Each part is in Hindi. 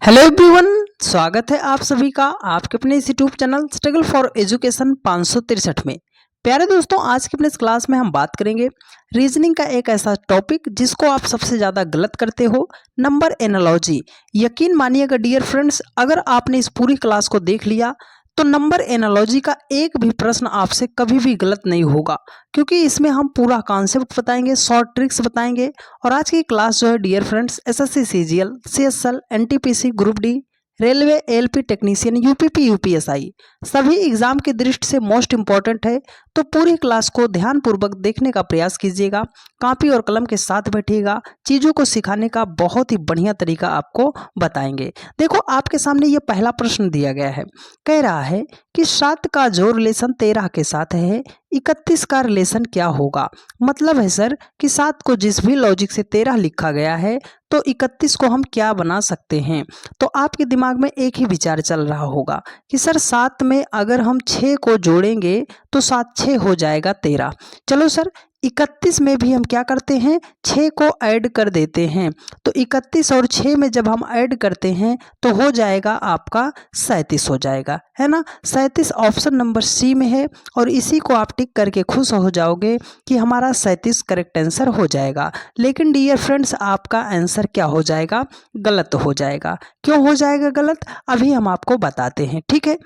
हेलो एवरीवन, स्वागत है आप सभी का आपके अपने इस YouTube channel struggle for education 563 में। प्यारे दोस्तों, आज की अपने इस क्लास में हम बात करेंगे रीजनिंग का एक ऐसा टॉपिक जिसको आप सबसे ज़्यादा गलत करते हो, नंबर एनालॉजी। यकीन मानिएगा डियर फ्रेंड्स, अगर आपने इस पूरी क्लास को देख लिया तो नंबर एनालॉजी का एक भी प्रश्न आपसे कभी भी गलत नहीं होगा, क्योंकि इसमें हम पूरा कॉन्सेप्ट बताएंगे, शॉर्ट ट्रिक्स बताएंगे। और आज की क्लास जो है dear friends, SSC CGL, CSL, NTPC, group D, railway, LP technician, UPP, UPSI सभी एग्जाम की दृष्टि से मोस्ट इंपॉर्टेंट है। तो पूरी क्लास को ध्यानपूर्वक देखने का प्रयास कीजिएगा, कॉपी और कलम के साथ बैठिएगा। चीज़ों को सिखाने का बहुत ही बढ़िया तरीका आपको बताएंगे। देखो, आपके सामने ये पहला प्रश्न दिया गया है, कह रहा है कि 7 का जो रिलेशन 13 के साथ है, 31 का रिलेशन क्या होगा। मतलब है सर कि 7 को जिस भी लॉजिक से 13 लिखा गया है तो 31 को हम क्या बना सकते हैं। तो आपके दिमाग में एक ही विचार चल रहा होगा कि सर 7 में अगर हम 6 को जोड़ेंगे तो 7 6 हो जाएगा 13। चलो सर, 31 में भी हम क्या करते हैं, 6 को ऐड कर देते हैं। तो 31 और 6 में जब हम ऐड करते हैं तो हो जाएगा आपका 37 हो जाएगा, है ना। 37 ऑप्शन नंबर सी में है और इसी को आप टिक करके खुश हो जाओगे कि हमारा 37 करेक्ट आंसर हो जाएगा। लेकिन डियर फ्रेंड्स, आपका आंसर क्या हो जाएगा, गलत हो जाएगा। क्यों हो जाएगा गलत, अभी हम आपको बताते हैं, ठीक है।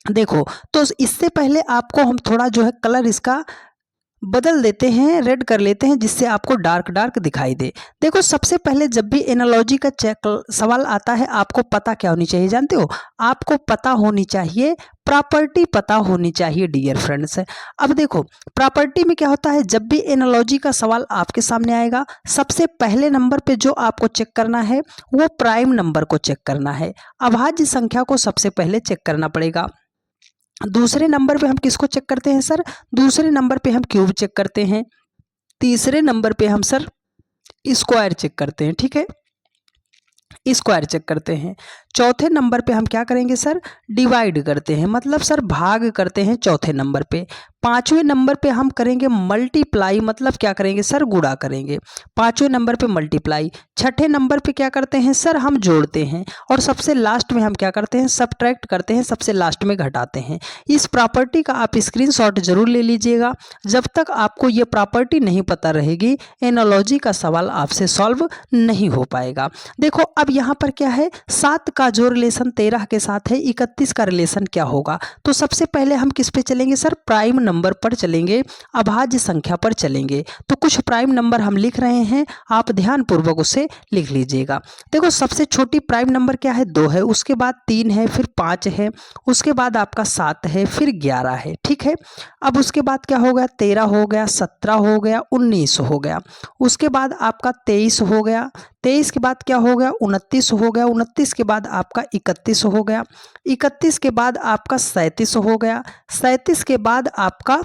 देखो, तो इससे पहले आपको हम थोड़ा जो है कलर इसका बदल देते हैं, रेड कर लेते हैं, जिससे आपको डार्क डार्क दिखाई दे। देखो, सबसे पहले जब भी एनालॉजी का सवाल आता है, आपको पता क्या होनी चाहिए जानते हो, आपको पता होनी चाहिए प्रॉपर्टी, पता होनी चाहिए डियर फ्रेंड्स। अब देखो, प्रॉपर्टी में क्या होता है, जब भी एनालॉजी का सवाल आपके सामने आएगा, सबसे पहले नंबर पे जो आपको चेक करना है वो प्राइम नंबर को चेक करना है। अभाज्य संख्या को सबसे पहले चेक करना पड़ेगा। दूसरे नंबर पे हम किसको चेक करते हैं सर, दूसरे नंबर पे हम क्यूब चेक करते हैं। तीसरे नंबर पे हम सर स्क्वायर चेक करते हैं, ठीक है, स्क्वायर चेक करते हैं। चौथे नंबर पे हम क्या करेंगे सर, डिवाइड करते हैं, मतलब सर भाग करते हैं चौथे नंबर पे। पांचवें नंबर पे हम करेंगे मल्टीप्लाई, मतलब क्या करेंगे सर, गुणा करेंगे। पांचवें नंबर पे मल्टीप्लाई। छठे नंबर पे क्या करते हैं सर, हम जोड़ते हैं। और सबसे लास्ट में हम क्या करते हैं, सबट्रैक्ट करते हैं, सबसे लास्ट में घटाते हैं। इस प्रॉपर्टी का आप स्क्रीनशॉट जरूर ले लीजिएगा। जब तक आपको ये प्रॉपर्टी नहीं पता रहेगी, एनालॉजी का सवाल आपसे सॉल्व नहीं हो पाएगा। देखो, अब यहाँ पर क्या है, 7 का जो रिलेशन 13 के साथ है, 31 का रिलेशन क्या होगा। तो सबसे पहले हम किस पे चलेंगे सर, प्राइम नंबर पर चलेंगे, अभाज्य संख्या पर चलेंगे। तो कुछ प्राइम नंबर हम लिख रहे हैं, आप ध्यानपूर्वक उसे लिख लीजिएगा। देखो, सबसे छोटी प्राइम नंबर क्या है, 2 है, उसके बाद 3 है, फिर 5 है, उसके बाद आपका 7 है, फिर 11 है, ठीक है। अब उसके बाद क्या हो गया, 13 हो गया, 17 हो गया, 19 हो गया, उसके बाद आपका 23 हो गया, 23 के बाद क्या हो गया, 29 हो गया, 29 के बाद आपका 31 हो गया, 31 के बाद आपका 37 हो गया, 37 के बाद आपका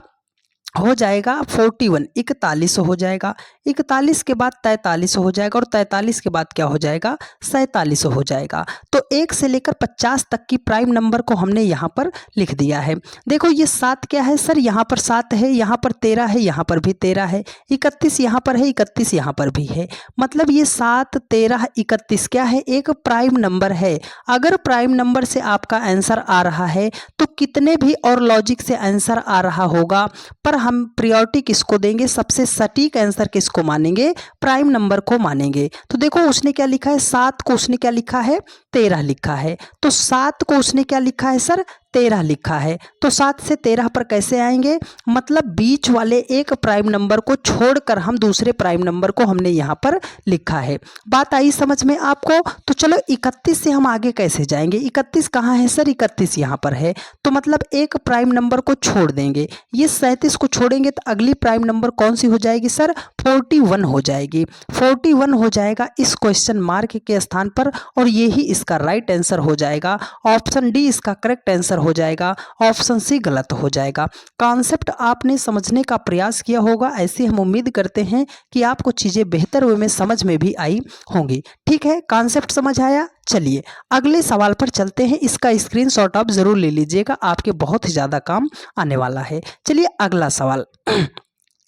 हो जाएगा 41, 41 हो जाएगा, 41 के बाद 43 हो जाएगा, और 43 के बाद क्या हो जाएगा, 47 हो जाएगा। तो 1 से लेकर 50 तक की प्राइम नंबर को हमने यहाँ पर लिख दिया है। देखो, ये 7 क्या है सर, यहाँ पर 7 है, यहाँ पर 13 है, यहाँ पर भी 13 है, 31 यहाँ पर है, 31 यहाँ पर भी है। मतलब ये 7, 13, 31 क्या है, एक प्राइम नंबर है। अगर प्राइम नंबर से आपका आंसर आ रहा है तो कितने भी और लॉजिक से आंसर आ रहा होगा, पर हम प्रायोरिटी किसको देंगे, सबसे सटीक आंसर किसको मानेंगे, प्राइम नंबर को मानेंगे। तो देखो, उसने क्या लिखा है, 7 को उसने क्या लिखा है, 13 लिखा है। तो 7 को उसने क्या लिखा है सर, 13 लिखा है। तो 7 से 13 पर कैसे आएंगे, मतलब बीच वाले एक प्राइम नंबर को छोड़कर हम दूसरे प्राइम नंबर को हमने यहाँ पर लिखा है। बात आई समझ में आपको। तो चलो, 31 से हम आगे कैसे जाएंगे, 31 कहाँ है सर, 31 यहाँ पर है। तो मतलब एक प्राइम नंबर को छोड़ देंगे, ये 37 को छोड़ेंगे तो अगली प्राइम नंबर कौन सी हो जाएगी सर, 41 हो जाएगी। 41 हो जाएगा इस क्वेश्चन मार्क के स्थान पर, और यही इसका राइट आंसर हो जाएगा। ऑप्शन डी इसका करेक्ट आंसर हो जाएगा, ऑप्शन सी गलत हो जाएगा। कॉन्सेप्ट आपने समझने का प्रयास किया होगा, ऐसी हम उम्मीद करते हैं कि आपको चीजें बेहतर वे में समझ में भी आई होंगी। ठीक है, कॉन्सेप्ट समझ आया। चलिए अगले सवाल पर चलते हैं। इसका स्क्रीनशॉट आप जरूर ले लीजिएगा, आपके बहुत ही ज्यादा काम आने वाला है। चलिए अगला सवाल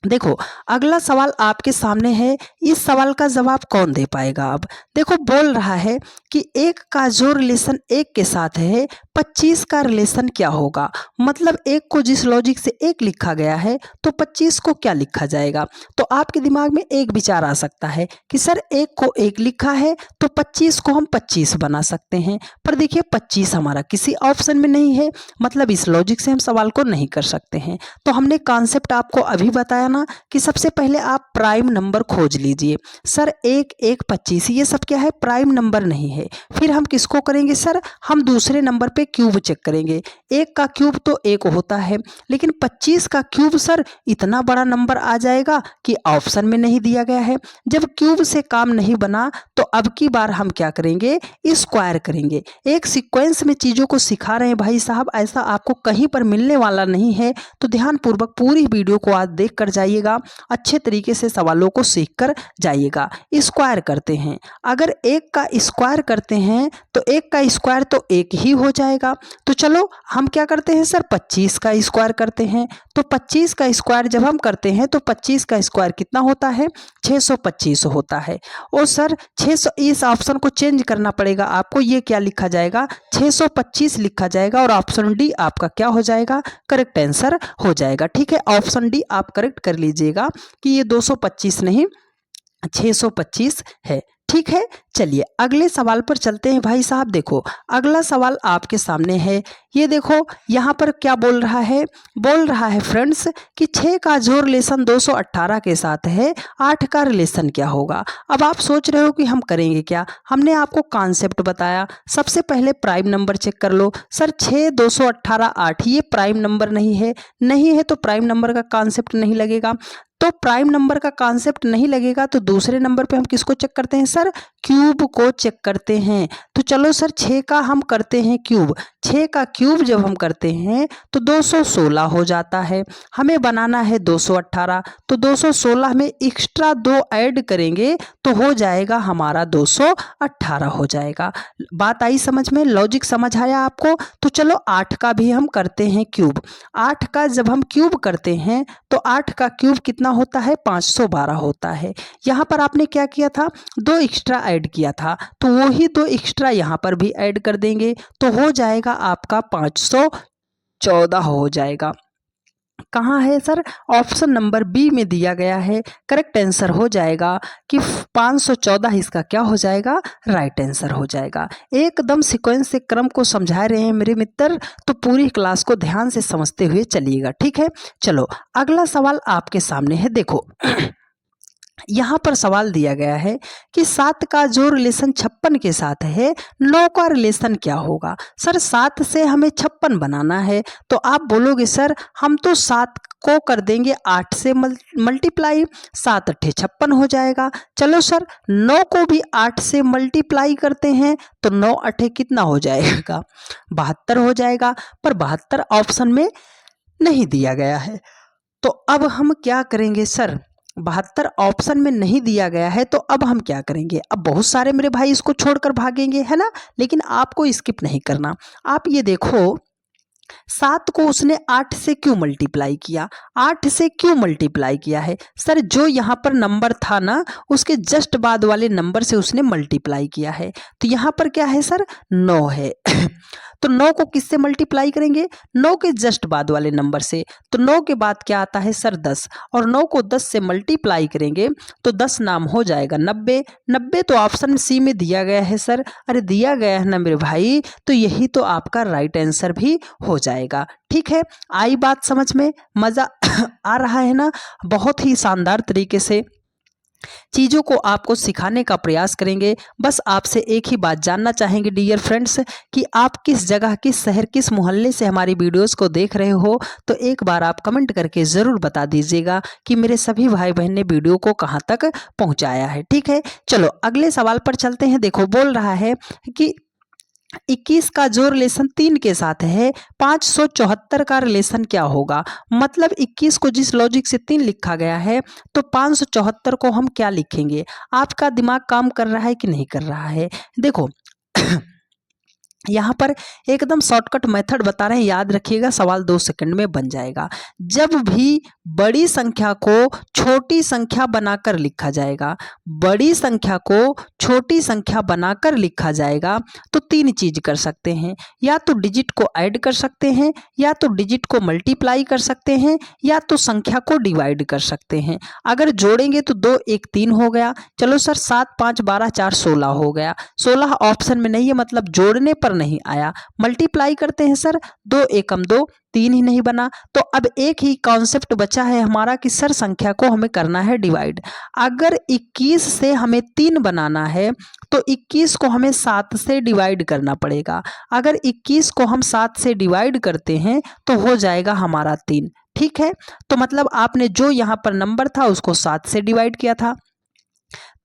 देखो अगला सवाल आपके सामने है, इस सवाल का जवाब कौन दे पाएगा। अब देखो बोल रहा है कि एक का जो रिलेशन एक के साथ है 25 का रिलेशन क्या होगा। मतलब एक को जिस लॉजिक से एक लिखा गया है तो 25 को क्या लिखा जाएगा। तो आपके दिमाग में एक विचार आ सकता है कि सर एक को एक लिखा है तो 25 को हम 25 बना सकते हैं, पर देखिए 25 हमारा किसी ऑप्शन में नहीं है, मतलब इस लॉजिक से हम सवाल को नहीं कर सकते हैं। तो हमने कॉन्सेप्ट आपको अभी बताया ना कि सबसे पहले आप प्राइम नंबर खोज लीजिए। सर एक एक 25 ये सब क्या है, प्राइम नंबर नहीं है। फिर हम किसको करेंगे सर, हम दूसरे नंबर पे क्यूब चेक करेंगे। एक का क्यूब तो एक होता है, लेकिन 25 का क्यूब सर इतना बड़ा नंबर आ जाएगा कि ऑप्शन में नहीं दिया गया है। जब क्यूब से काम नहीं बना तो अब की बार हम क्या करेंगे, स्क्वायर करेंगे। एक सीक्वेंस में चीज़ों को सिखा रहे हैं भाई साहब, ऐसा आपको कहीं पर मिलने वाला नहीं है। तो ध्यानपूर्वक पूरी वीडियो को आज देख कर जाइएगा, अच्छे तरीके से सवालों को सीख कर जाइएगा। स्क्वायर करते हैं, अगर एक का स्क्वायर करते हैं तो एक का स्क्वायर तो एक ही हो जाएगा। तो चलो हम क्या करते हैं सर, 25 का स्क्वायर करते हैं। तो 25 का स्क्वायर जब हम करते हैं तो 25 का स्क्वायर कितना होता है, 625 होता है। और सर 600, इस ऑप्शन को चेंज करना पड़ेगा आपको, ये क्या लिखा जाएगा, 625 लिखा जाएगा और ऑप्शन डी आपका क्या हो जाएगा, करेक्ट आंसर हो जाएगा। ठीक है, ऑप्शन डी आप करेक्ट कर लीजिएगा कि ये 225 नहीं 625 है। ठीक है, चलिए अगले सवाल पर चलते हैं भाई साहब। देखो अगला सवाल आपके सामने है, ये देखो यहाँ पर क्या बोल रहा है फ्रेंड्स कि 6 का जो रिलेशन 218 के साथ है 8 का रिलेशन क्या होगा। अब आप सोच रहे हो कि हम करेंगे क्या, हमने आपको कॉन्सेप्ट बताया। सबसे पहले प्राइम नंबर चेक कर लो। सर 6 218 8 ये प्राइम नंबर नहीं है तो प्राइम नंबर का कॉन्सेप्ट नहीं लगेगा। तो प्राइम नंबर का कॉन्सेप्ट नहीं लगेगा तो दूसरे नंबर पे हम किसको चेक करते हैं सर, क्यूब को चेक करते हैं। तो चलो सर 6 का हम करते हैं क्यूब। 6 का क्यूब जब हम करते हैं तो 216 हो जाता है। हमें बनाना है 218, तो 216 में एक्स्ट्रा 2 ऐड करेंगे तो हो जाएगा हमारा 218 हो जाएगा। बात आई समझ में, लॉजिक समझ आया आपको। तो चलो 8 का भी हम करते हैं क्यूब। 8 का जब हम क्यूब करते हैं तो 8 का क्यूब कितना होता है, 512 होता है। यहाँ पर आपने क्या किया था, 2 एक्स्ट्रा ऐड किया था, तो वही 2 एक्स्ट्रा यहाँ पर भी ऐड कर देंगे तो हो जाएगा आपका 514 हो जाएगा। कहाँ है सर, ऑप्शन नंबर बी में दिया गया है। करेक्ट आंसर हो जाएगा कि 514 इसका क्या हो जाएगा, राइट आंसर हो जाएगा। एकदम सीक्वेंस से क्रम को समझा रहे हैं मेरे मित्र, तो पूरी क्लास को ध्यान से समझते हुए चलिएगा। ठीक है, चलो अगला सवाल आपके सामने है। देखो यहाँ पर सवाल दिया गया है कि 7 का जो रिलेशन 56 के साथ है 9 का रिलेशन क्या होगा। सर 7 से हमें 56 बनाना है, तो आप बोलोगे सर हम तो 7 को कर देंगे 8 से मल्टीप्लाई, 7 अट्ठे 56 हो जाएगा। चलो सर 9 को भी 8 से मल्टीप्लाई करते हैं तो 9 अट्ठे कितना हो जाएगा, 72 हो जाएगा। पर 72 ऑप्शन में नहीं दिया गया है, तो अब हम क्या करेंगे सर, 72 ऑप्शन में नहीं दिया गया है तो अब हम क्या करेंगे। अब बहुत सारे मेरे भाई इसको छोड़कर भागेंगे, है ना, लेकिन आपको स्किप नहीं करना। आप ये देखो 7 को उसने 8 से क्यों मल्टीप्लाई किया, 8 से क्यों मल्टीप्लाई किया है सर, जो यहाँ पर नंबर था ना उसके जस्ट बाद वाले नंबर से उसने मल्टीप्लाई किया है। तो यहाँ पर क्या है सर, 9 है तो 9 को किससे मल्टीप्लाई करेंगे, 9 के जस्ट बाद वाले नंबर से। तो 9 के बाद क्या आता है सर 10, और 9 को 10 से मल्टीप्लाई करेंगे तो 10 नाम हो जाएगा 90। 90 तो ऑप्शन सी में दिया गया है सर, अरे दिया गया है ना मेरे भाई, तो यही तो आपका राइट आंसर भी हो जाएगा। ठीक है, आई बात समझ में, मज़ा आ रहा है ना। बहुत ही शानदार तरीके से चीज़ों को आपको सिखाने का प्रयास करेंगे। बस आपसे एक ही बात जानना चाहेंगे डियर फ्रेंड्स कि आप किस जगह, किस शहर, किस मोहल्ले से हमारी वीडियोस को देख रहे हो, तो एक बार आप कमेंट करके ज़रूर बता दीजिएगा कि मेरे सभी भाई बहन ने वीडियो को कहाँ तक पहुँचाया है। ठीक है, चलो अगले सवाल पर चलते हैं। देखो बोल रहा है कि 21 का जो रिलेशन 3 के साथ है 574 का रिलेशन क्या होगा। मतलब 21 को जिस लॉजिक से 3 लिखा गया है तो 574 को हम क्या लिखेंगे। आपका दिमाग काम कर रहा है कि नहीं कर रहा है। देखो यहाँ पर एकदम शॉर्टकट मेथड बता रहे हैं, याद रखिएगा, सवाल 2 सेकंड में बन जाएगा। जब भी बड़ी संख्या को छोटी संख्या बनाकर लिखा जाएगा, बड़ी संख्या को छोटी संख्या बनाकर लिखा जाएगा तो 3 चीज कर सकते हैं, या तो डिजिट को ऐड कर सकते हैं, या तो डिजिट को मल्टीप्लाई कर सकते हैं, या तो संख्या को डिवाइड कर सकते हैं। अगर जोड़ेंगे तो 2 1 3 हो गया। चलो सर 7 5 12 4 16 हो गया। 16 ऑप्शन में नहीं है, मतलब जोड़ने पर नहीं आया। मल्टीप्लाई करते हैं सर, 2 एकम 2, 3 ही नहीं बना। तो अब एक ही कॉन्सेप्ट बचा है हमारा कि सर संख्या को हमें करना है डिवाइड। अगर 21 से हमें 3 बनाना है तो 21 को हमें 7 से डिवाइड करना पड़ेगा। अगर 21 को हम 7 से डिवाइड करते हैं तो हो जाएगा हमारा 3। ठीक है, तो मतलब आपने जो यहाँ पर नंबर था उसको 7 से डिवाइड किया था।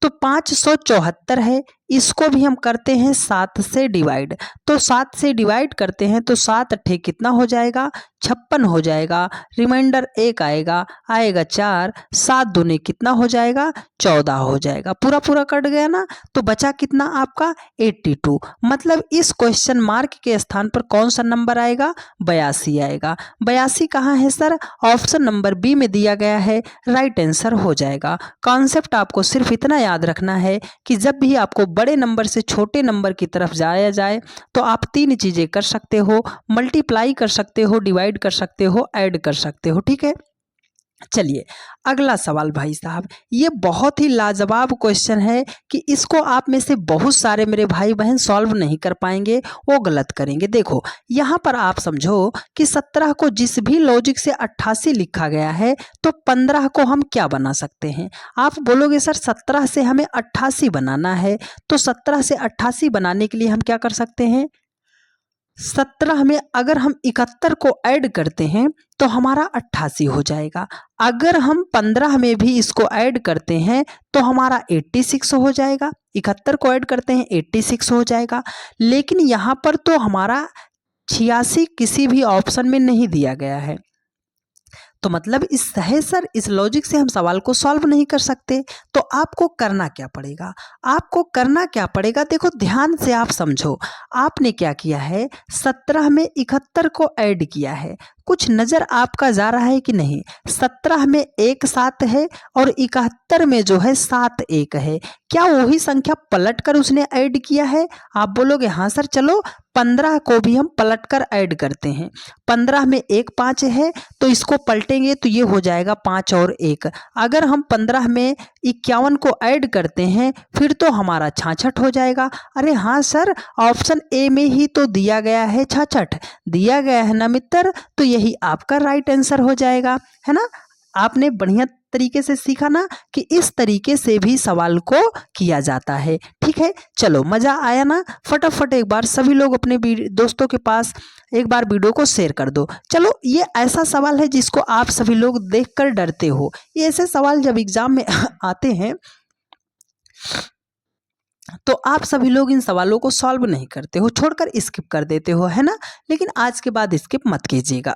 तो 574 है, इसको भी हम करते हैं 7 से डिवाइड। तो 7 से डिवाइड करते हैं तो 7 अट्ठे कितना हो जाएगा, 56 हो जाएगा। रिमाइंडर 1 आएगा, आएगा 4, 7 दूने कितना हो जाएगा, 14 हो जाएगा। पूरा पूरा कट गया ना, तो बचा कितना आपका 82। मतलब इस क्वेश्चन मार्क के स्थान पर कौन सा नंबर आएगा, 82 आएगा। 82 कहाँ है सर, ऑप्शन नंबर बी में दिया गया है, राइट आंसर हो जाएगा। कॉन्सेप्ट आपको सिर्फ इतना याद रखना है कि जब भी आपको बड़े नंबर से छोटे नंबर की तरफ जाया जाए तो आप 3 चीजें कर सकते हो, मल्टीप्लाई कर सकते हो, डिवाइड कर सकते हो, ऐड कर सकते हो। ठीक है, चलिए अगला सवाल भाई साहब, ये बहुत ही लाजवाब क्वेश्चन है कि इसको आप में से बहुत सारे मेरे भाई बहन सॉल्व नहीं कर पाएंगे, वो गलत करेंगे। देखो यहाँ पर आप समझो कि 17 को जिस भी लॉजिक से 88 लिखा गया है तो 15 को हम क्या बना सकते हैं। आप बोलोगे सर 17 से हमें 88 बनाना है, तो 17 से 88 बनाने के लिए हम क्या कर सकते हैं, 17 में अगर हम 71 को ऐड करते हैं तो हमारा 88 हो जाएगा। अगर हम 15 में भी इसको ऐड करते हैं तो हमारा 86 हो जाएगा। 71 को ऐड करते हैं 86 हो जाएगा। लेकिन यहाँ पर तो हमारा 86 किसी भी ऑप्शन में नहीं दिया गया है, तो मतलब इस है सर, इस लॉजिक से हम सवाल को सॉल्व नहीं कर सकते। तो आपको करना क्या पड़ेगा, आपको करना क्या पड़ेगा, देखो ध्यान से आप समझो। आपने क्या किया है, 17 में 71 को ऐड किया है। कुछ नजर आपका जा रहा है कि नहीं, 17 में 1 7 है और 71 में जो है 7 1 है। क्या वही संख्या पलट कर उसने ऐड किया है। आप बोलोगे हाँ सर, चलो 15 को भी हम पलट कर ऐड करते हैं। 15 में 1 5 है तो इसको पलटेंगे तो ये हो जाएगा 5 और 1। अगर हम 15 में 51 को ऐड करते हैं फिर तो हमारा 66 हो जाएगा। अरे हाँ सर, ऑप्शन ए में ही तो दिया गया है 66, दिया गया है ना मित्र, तो यही आपका राइट आंसर हो जाएगा, है ना। आपने बढ़िया तरीके से सीखा ना कि इस तरीके से भी सवाल को किया जाता है। ठीक है, चलो मजा आया ना। फटाफट एक बार सभी लोग अपने दोस्तों के पास एक बार वीडियो को शेयर कर दो। चलो ये ऐसा सवाल है जिसको आप सभी लोग देखकर डरते हो। ये ऐसे सवाल जब एग्जाम में आते हैं तो आप सभी लोग इन सवालों को सॉल्व नहीं करते हो, छोड़कर स्किप कर देते हो, है ना। लेकिन आज के बाद स्किप मत कीजिएगा।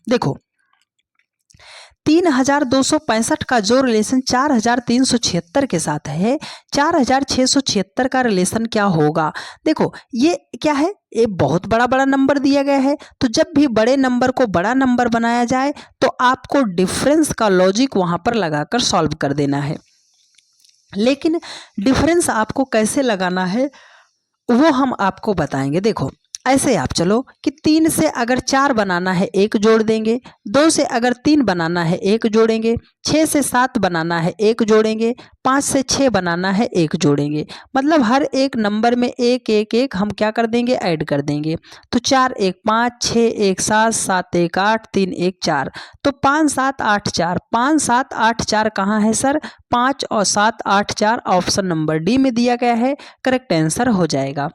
देखो 3265 का जो रिलेशन 4376 के साथ है, 4676 का रिलेशन क्या होगा। देखो ये क्या है, ये बहुत बड़ा बड़ा नंबर दिया गया है, तो जब भी बड़े नंबर को बड़ा नंबर बनाया जाए तो आपको डिफरेंस का लॉजिक वहां पर लगाकर सॉल्व कर देना है। लेकिन डिफरेंस आपको कैसे लगाना है वो हम आपको बताएंगे। देखो ऐसे आप चलो कि 3 से अगर 4 बनाना है 1 जोड़ देंगे, 2 से अगर 3 बनाना है 1 जोड़ेंगे, 6 से 7 बनाना है 1 जोड़ेंगे, 5 से 6 बनाना है 1 जोड़ेंगे। मतलब हर एक नंबर में 1 1 1 हम क्या कर देंगे, ऐड कर देंगे। तो 4 1 5, 6 1 7, 7 1 8, 3 1 4, तो 5 7 8 4, 5 7 8 4 कहाँ है सर, 5 और 7 8 4 ऑप्शन नंबर डी में दिया गया है, करेक्ट आंसर हो जाएगा।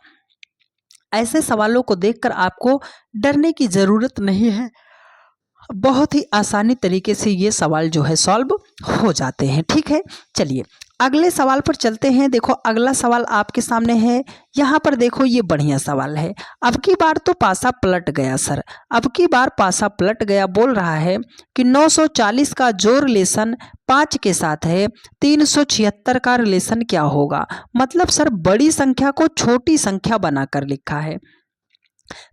ऐसे सवालों को देखकर आपको डरने की ज़रूरत नहीं है, बहुत ही आसानी तरीके से ये सवाल जो है सॉल्व हो जाते हैं। ठीक है, चलिए अगले सवाल पर चलते हैं। देखो अगला सवाल आपके सामने है, यहाँ पर देखो ये बढ़िया सवाल है। अब की बार तो पासा पलट गया सर, अब की बार पासा पलट गया। बोल रहा है कि 940 का जो रिलेशन 5 के साथ है 376 का रिलेशन क्या होगा। मतलब सर बड़ी संख्या को छोटी संख्या बनाकर लिखा है।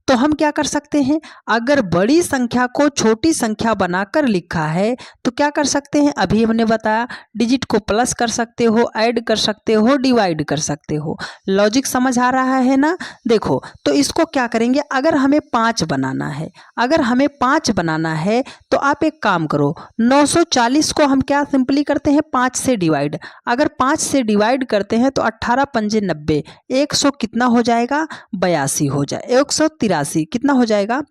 तो हम क्या कर सकते हैं, अगर बड़ी संख्या को छोटी संख्या बनाकर लिखा है तो क्या कर सकते हैं, अभी हमने बताया डिजिट को प्लस कर सकते हो, ऐड कर सकते हो, डिवाइड कर सकते हो। लॉजिक समझ आ रहा है ना। देखो तो इसको क्या करेंगे, अगर हमें 5 बनाना है, अगर हमें 5 बनाना है तो आप एक काम करो, 940 को हम क्या सिंपली करते हैं 5 से डिवाइड। अगर 5 से डिवाइड करते हैं तो 18 पंजे 90, 100 कितना हो जाएगा 82 हो जाए, 183 कितना हो जाएगा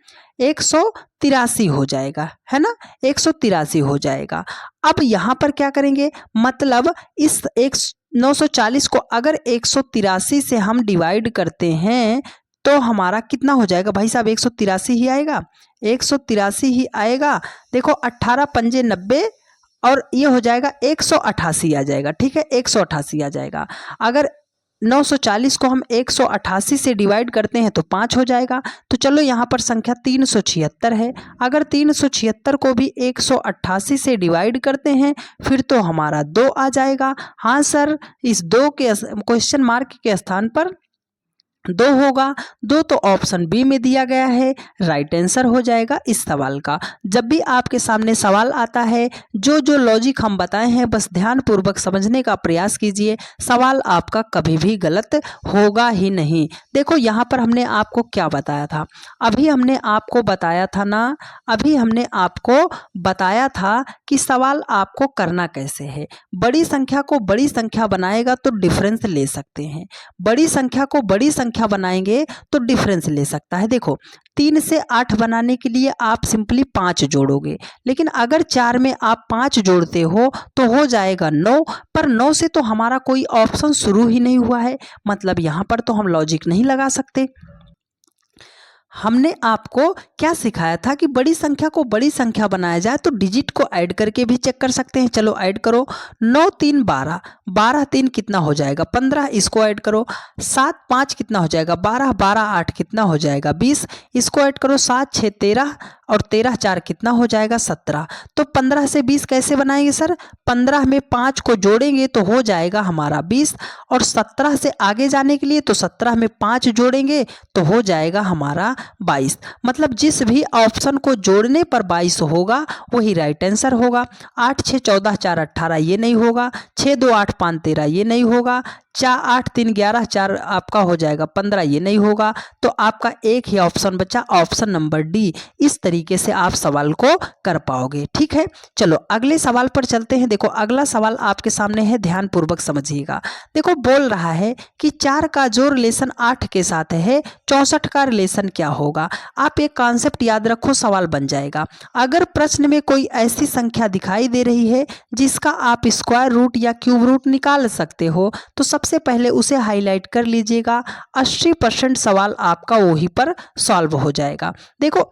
183 हो जाएगा, है ना, 183 हो जाएगा। अब यहाँ पर क्या करेंगे, मतलब इस 940 को अगर 183 से हम डिवाइड करते हैं तो हमारा कितना हो जाएगा भाई साहब, 183 ही आएगा, 183 ही आएगा। देखो 18 पंजे 90 और ये हो जाएगा 188 आ जाएगा, ठीक है, 188 आ जाएगा। अगर 940 को हम 188 से डिवाइड करते हैं तो 5 हो जाएगा। तो चलो यहाँ पर संख्या 376 है, अगर 376 को भी 188 से डिवाइड करते हैं फिर तो हमारा 2 आ जाएगा। हाँ सर, इस 2 के क्वेश्चन मार्क के स्थान पर 2 होगा, 2 तो ऑप्शन बी में दिया गया है, राइट आंसर हो जाएगा इस सवाल का। जब भी आपके सामने सवाल आता है, जो जो लॉजिक हम बताए हैं बस ध्यानपूर्वक समझने का प्रयास कीजिए, सवाल आपका कभी भी गलत होगा ही नहीं। देखो यहाँ पर हमने आपको क्या बताया था, अभी हमने आपको बताया था ना, अभी हमने आपको बताया था कि सवाल आपको करना कैसे है। बड़ी संख्या को बड़ी संख्या बनाएगा तो डिफरेंस ले सकते हैं, बड़ी संख्या को बड़ी संख्या बनाएंगे तो डिफरेंस ले सकता है। देखो 3 से 8 बनाने के लिए आप सिंपली 5 जोड़ोगे, लेकिन अगर 4 में आप 5 जोड़ते हो तो हो जाएगा 9, पर 9 से तो हमारा कोई ऑप्शन शुरू ही नहीं हुआ है, मतलब यहाँ पर तो हम लॉजिक नहीं लगा सकते। हमने आपको क्या सिखाया था कि बड़ी संख्या को बड़ी संख्या बनाया जाए तो डिजिट को ऐड करके भी चेक कर सकते हैं। चलो ऐड करो, 9 3 12, 12 3 कितना हो जाएगा 15, इसको ऐड करो, 7 5 कितना हो जाएगा 12, 12 8 कितना हो जाएगा 20, इसको ऐड करो, 7 6 13 और 13 4 कितना हो जाएगा 17। तो 15 से 20 कैसे बनाएंगे सर, 15 में 5 को जोड़ेंगे तो हो जाएगा हमारा 20, और 17 से आगे जाने के लिए तो 17 में 5 जोड़ेंगे तो हो जाएगा हमारा 22। मतलब जिस भी ऑप्शन को जोड़ने पर 22 होगा वही राइट आंसर होगा। 8 6 14 4 18 ये नहीं होगा, 6 2 8 5 13 ये नहीं होगा, 4 8 3 11 4 आपका हो जाएगा 15 ये नहीं होगा। तो आपका एक ही ऑप्शन बचा, ऑप्शन नंबर डी। इस तरीके से आप सवाल को कर पाओगे, ठीक है। चलो अगले सवाल पर चलते हैं। देखो अगला सवाल आपके सामने है, ध्यान पूर्वक समझिएगा। देखो बोल रहा है कि 4 का जो रिलेशन 8 के साथ है 64 का रिलेशन क्या होगा। आप एक कॉन्सेप्ट याद रखो, सवाल बन जाएगा। अगर प्रश्न में कोई ऐसी संख्या दिखाई दे रही है जिसका आप स्क्वायर रूट या क्यूब रूट निकाल सकते हो तो सबसे पहले उसे हाईलाइट कर लीजिएगा, 80% सवाल आपका वहीं पर सॉल्व हो जाएगा। देखो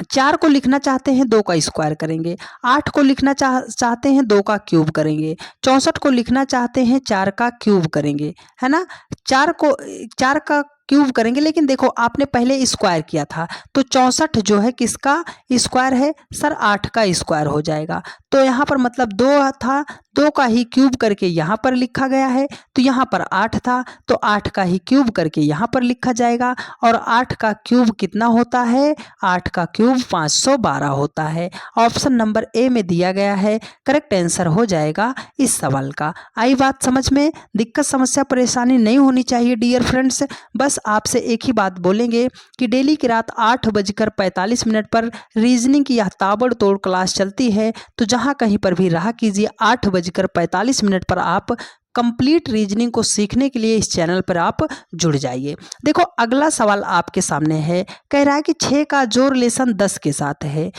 4 को लिखना चाहते हैं 2 का स्क्वायर करेंगे, 8 को लिखना चाहते हैं 2 का क्यूब करेंगे, 64 को लिखना चाहते हैं 4 का क्यूब करेंगे, है ना। 4 का क्यूब करेंगे, लेकिन देखो आपने पहले स्क्वायर किया था तो 64 जो है किसका स्क्वायर है सर, 8 का स्क्वायर हो जाएगा। तो यहाँ पर मतलब 2 था, 2 का ही क्यूब करके यहाँ पर लिखा गया है, तो यहाँ पर 8 था तो 8 का ही क्यूब करके यहाँ पर लिखा जाएगा। और 8 का क्यूब कितना होता है, 8 का क्यूब 512 होता है। ऑप्शन नंबर ए में दिया गया है, करेक्ट आंसर हो जाएगा इस सवाल का। आई बात समझ में, दिक्कत समस्या परेशानी नहीं होनी चाहिए डियर फ्रेंड्स। बस आपसे एक ही बात बोलेंगे कि डेली की रात 8:45 पर रीजनिंग की यह ताबड़तोड़ क्लास चलती है, तो जहां कहीं पर भी रहा कीजिए 8:45 पर आप कंप्लीट रीजनिंग को सीखने के लिए इस चैनल पर आप जुड़ जाइए। देखो अगला सवाल आपके सामने है, कह रहा है कि 6 का जो रिलेशन 10 के साथ है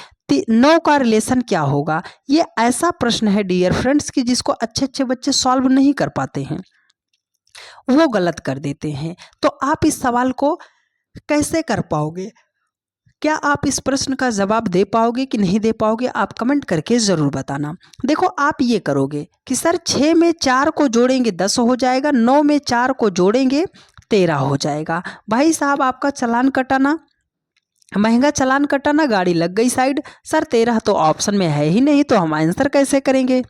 9 का रिलेशन क्या होगा। ये ऐसा प्रश्न है डियर फ्रेंड्स कि जिसको अच्छे अच्छे बच्चे सॉल्व नहीं कर पाते हैं, वो गलत कर देते हैं। तो आप इस सवाल को कैसे कर पाओगे, क्या आप इस प्रश्न का जवाब दे पाओगे कि नहीं दे पाओगे, आप कमेंट करके ज़रूर बताना। देखो आप ये करोगे कि सर 6 में 4 को जोड़ेंगे 10 हो जाएगा, 9 में 4 को जोड़ेंगे 13 हो जाएगा। भाई साहब आपका चालान कटाना, महंगा चालान कटाना, गाड़ी लग गई साइड। सर 13 तो ऑप्शन में है ही नहीं, तो हम आंसर कैसे करेंगे।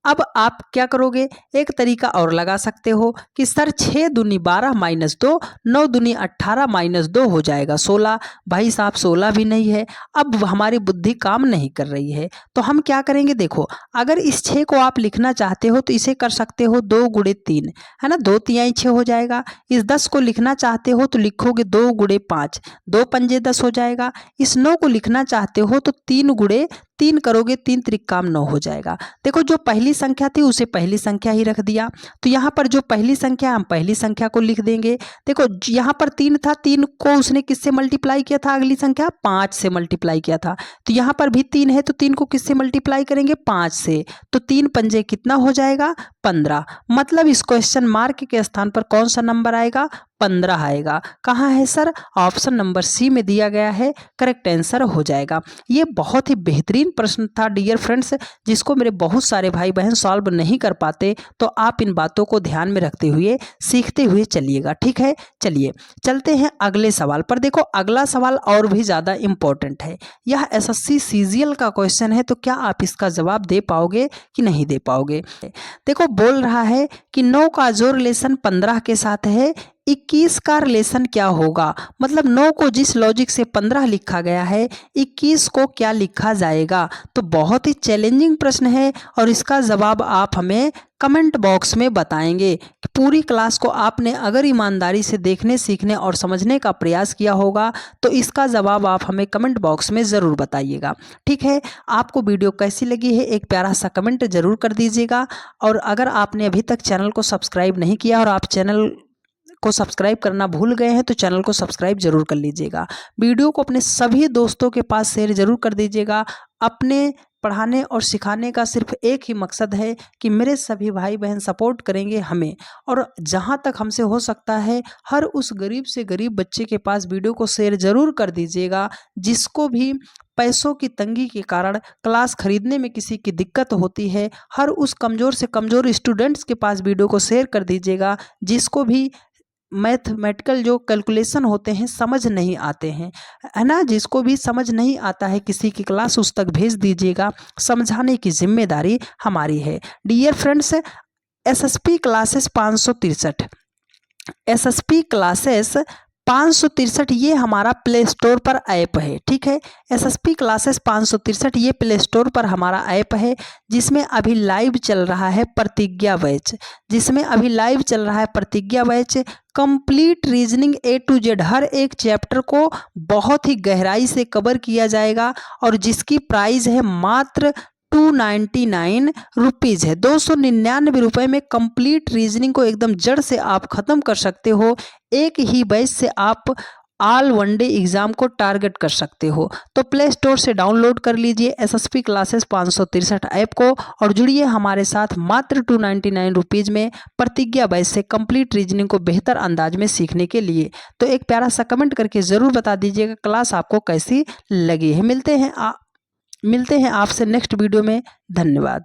अब आप क्या करोगे, एक तरीका और लगा सकते हो कि सर 6 दूनी 12 माइनस 2, 9 दूनी 18 माइनस 2 हो जाएगा 16। भाई साहब 16 भी नहीं है। अब हमारी बुद्धि काम नहीं कर रही है, तो हम क्या करेंगे, देखो अगर इस 6 को आप लिखना चाहते हो तो इसे कर सकते हो 2 गुणे 3, है ना, 2 तिहाई 6 हो जाएगा। इस 10 को लिखना चाहते हो तो लिखोगे 2 गुणे 5, 2 पंजे 10 हो जाएगा। इस 9 को लिखना चाहते हो तो 3 गुणे 3 करोगे, 3 त्रिक 9 हो जाएगा। देखो जो पहली संख्या थी उसे पहली संख्या ही रख दिया, तो यहाँ पर जो पहली संख्या हम पहली संख्या को लिख देंगे। देखो यहाँ पर 3 था, 3 को उसने किससे मल्टीप्लाई किया था, अगली संख्या 5 से मल्टीप्लाई किया था। तो यहाँ पर भी 3 है, तो 3 को किससे मल्टीप्लाई करेंगे, 5 से। तो 3 पंजे कितना हो जाएगा, 15। मतलब इस क्वेश्चन मार्क के स्थान पर कौन सा नंबर आएगा, 15 आएगा। कहाँ है सर, ऑप्शन नंबर सी में दिया गया है, करेक्ट आंसर हो जाएगा। ये बहुत ही बेहतरीन प्रश्न था डियर फ्रेंड्स, जिसको मेरे बहुत सारे भाई बहन सॉल्व नहीं कर पाते, तो आप इन बातों को ध्यान में रखते हुए सीखते हुए चलिएगा, ठीक है। चलिए चलते हैं अगले सवाल पर। देखो अगला सवाल और भी ज़्यादा इम्पोर्टेंट है। यह एसएससी सीजीएल का क्वेश्चन है, तो क्या आप इसका जवाब दे पाओगे कि नहीं दे पाओगे। देखो बोल रहा है कि 9 का जो रिलेशन 15 के साथ है, 21 का रिलेशन क्या होगा। मतलब 9 को जिस लॉजिक से 15 लिखा गया है, 21 को क्या लिखा जाएगा। तो बहुत ही चैलेंजिंग प्रश्न है और इसका जवाब आप हमें कमेंट बॉक्स में बताएंगे। पूरी क्लास को आपने अगर ईमानदारी से देखने, सीखने और समझने का प्रयास किया होगा तो इसका जवाब आप हमें कमेंट बॉक्स में ज़रूर बताइएगा, ठीक है। आपको वीडियो कैसी लगी है एक प्यारा सा कमेंट ज़रूर कर दीजिएगा। और अगर आपने अभी तक चैनल को सब्सक्राइब नहीं किया और आप चैनल को सब्सक्राइब करना भूल गए हैं तो चैनल को सब्सक्राइब जरूर कर लीजिएगा। वीडियो को अपने सभी दोस्तों के पास शेयर जरूर कर दीजिएगा। अपने पढ़ाने और सिखाने का सिर्फ एक ही मकसद है कि मेरे सभी भाई बहन सपोर्ट करेंगे हमें, और जहां तक हमसे हो सकता है हर उस गरीब से गरीब बच्चे के पास वीडियो को शेयर जरूर कर दीजिएगा, जिसको भी पैसों की तंगी के कारण क्लास खरीदने में किसी की दिक्कत होती है। हर उस कमज़ोर से कमज़ोर स्टूडेंट्स के पास वीडियो को शेयर कर दीजिएगा, जिसको भी मैथमेटिकल जो कैलकुलेशन होते हैं समझ नहीं आते हैं, है ना, जिसको भी समझ नहीं आता है किसी की क्लास उस तक भेज दीजिएगा। समझाने की जिम्मेदारी हमारी है। Dear friends, SSP classes 563, SSP classes 563 ये हमारा प्ले स्टोर पर ऐप है, ठीक है। एसएसपी क्लासेस 563 ये प्ले स्टोर पर हमारा ऐप है, जिसमें अभी लाइव चल रहा है प्रतिज्ञा batch, complete reasoning A to Z, हर एक चैप्टर को बहुत ही गहराई से कवर किया जाएगा और जिसकी प्राइस है मात्र 299 रुपीज़ है। 299 रुपये में कंप्लीट रीजनिंग को एकदम जड़ से आप ख़त्म कर सकते हो। एक ही बैच से आप ऑल वनडे एग्ज़ाम को टारगेट कर सकते हो। तो प्ले स्टोर से डाउनलोड कर लीजिए एसएसपी क्लासेस 563 ऐप को और जुड़िए हमारे साथ मात्र 299 रुपीज़ में प्रतिज्ञा बैच से कंप्लीट रीजनिंग को बेहतर अंदाज में सीखने के लिए। तो एक प्यारा सा कमेंट करके ज़रूर बता दीजिएगा क्लास आपको कैसी लगी है। मिलते हैं आपसे नेक्स्ट वीडियो में। धन्यवाद।